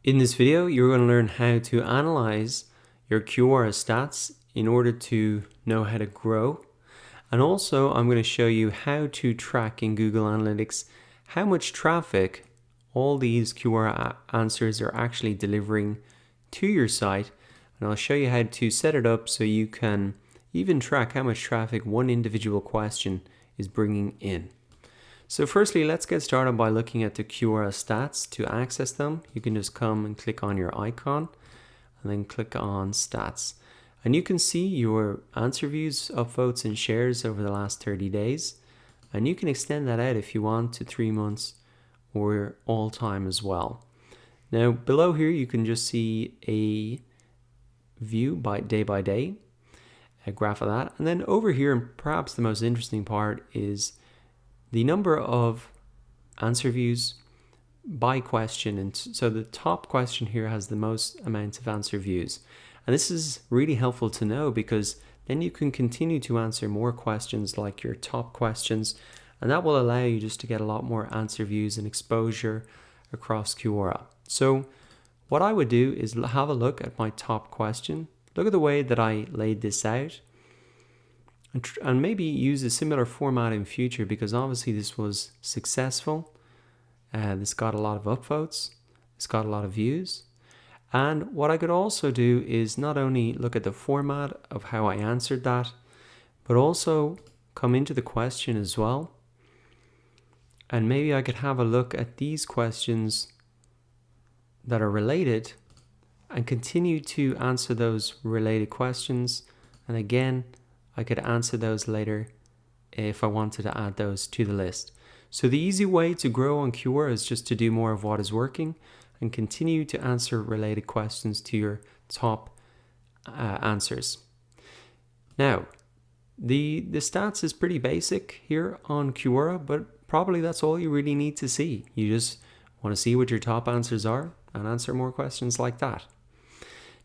In this video, you're going to learn how to analyze your Quora stats in order to know how to grow. And also, I'm going to show you how to track in Google Analytics how much traffic all these Quora answers are actually delivering to your site. And I'll show you how to set it up so you can even track how much traffic one individual question is bringing in. So firstly, let's get started by looking at the Quora stats. To access them, you can just come and click on your icon and then click on stats. And you can see your answer views, upvotes and shares over the last 30 days. And you can extend that out if you want to 3 months or all time as well. Now below here, you can just see a view by day, a graph of that. And then over here, and perhaps the most interesting part, is the number of answer views by question. And so the top question here has the most amount of answer views. And this is really helpful to know because then you can continue to answer more questions like your top questions. And that will allow you just to get a lot more answer views and exposure across Quora. So what I would do is have a look at my top question. Look at the way that I laid this out. And maybe use a similar format in future because obviously this was successful. This got a lot of upvotes. It's got a lot of views. And what I could also do is not only look at the format of how I answered that, but also come into the question as well. And maybe I could have a look at these questions that are related and continue to answer those related questions. And again, I could answer those later if I wanted to add those to the list. So the easy way to grow on Quora is just to do more of what is working and continue to answer related questions to your top answers. Now, the stats is pretty basic here on Quora, but probably that's all you really need to see. You just want to see what your top answers are and answer more questions like that.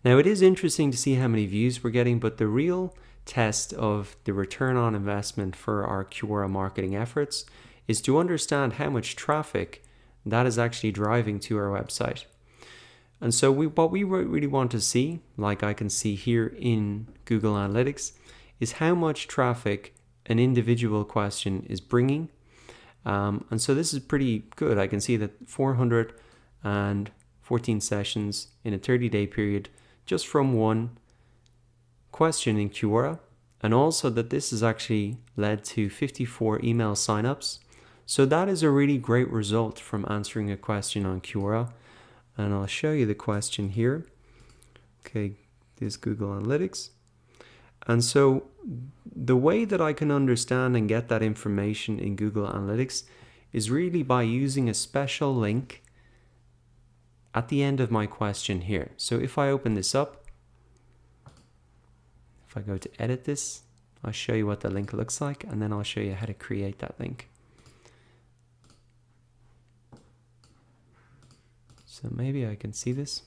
Now, it is interesting to see how many views we're getting, but the real test of the return on investment for our Quora marketing efforts is to understand how much traffic that is actually driving to our website. And so what we really want to see, like I can see here in Google Analytics, is how much traffic an individual question is bringing. And so this is pretty good. I can see that 414 sessions in a 30-day period just from one question in Quora, and also that this has actually led to 54 email signups. So that is a really great result from answering a question on Quora. And I'll show you the question here. Okay, this is Google Analytics. And so the way that I can understand and get that information in Google Analytics is really by using a special link at the end of my question here. So if I open this up, if I go to edit this, I'll show you what the link looks like, and then I'll show you how to create that link. So maybe I can see this.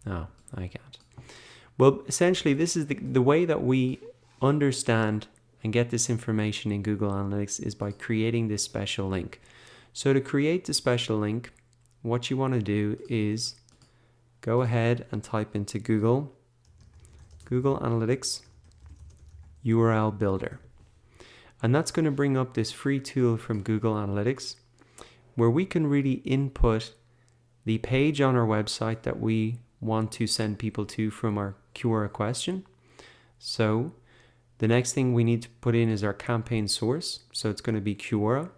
No, I can't. Well, essentially, this is the way that we understand and get this information in Google Analytics is by creating this special link. So to create the special link, what you want to do is go ahead and type into Google Analytics URL Builder. And that's going to bring up this free tool from Google Analytics where we can really input the page on our website that we want to send people to from our Quora question. So the next thing we need to put in is our campaign source. So it's going to be Quora.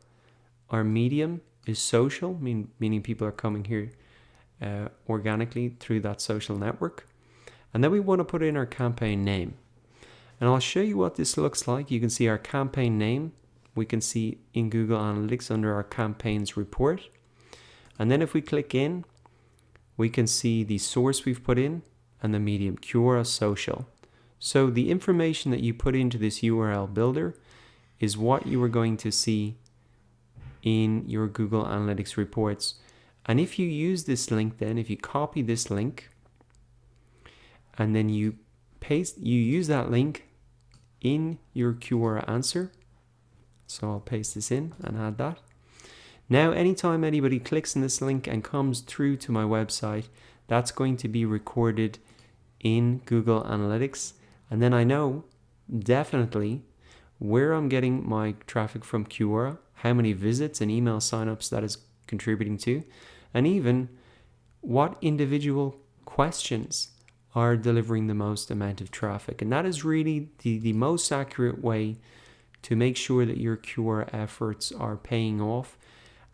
Our medium is social, meaning people are coming here organically through that social network. And then we want to put in our campaign name. And I'll show you what this looks like. You can see our campaign name. We can see in Google Analytics under our campaigns report. And then if we click in, we can see the source we've put in and the medium, Quora Social. So the information that you put into this URL builder is what you are going to see in your Google Analytics reports. And if you use this link, then if you copy this link and then you use that link in your Quora answer. So I'll paste this in and add that. Now, anytime anybody clicks on this link and comes through to my website, that's going to be recorded in Google Analytics. And then I know definitely where I'm getting my traffic from Quora, how many visits and email signups that is contributing to, and even what individual questions are delivering the most amount of traffic. And that is really the most accurate way to make sure that your Quora efforts are paying off,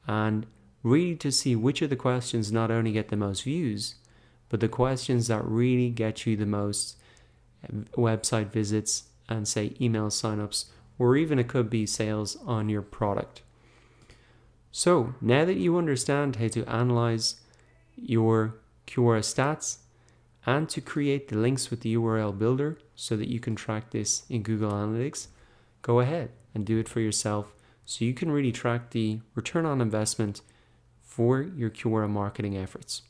and really to see which of the questions not only get the most views, but the questions that really get you the most website visits and say email signups, or even it could be sales on your product. So now that you understand how to analyze your Quora stats and to create the links with the URL builder so that you can track this in Google Analytics, go ahead and do it for yourself so you can really track the return on investment for your Quora marketing efforts.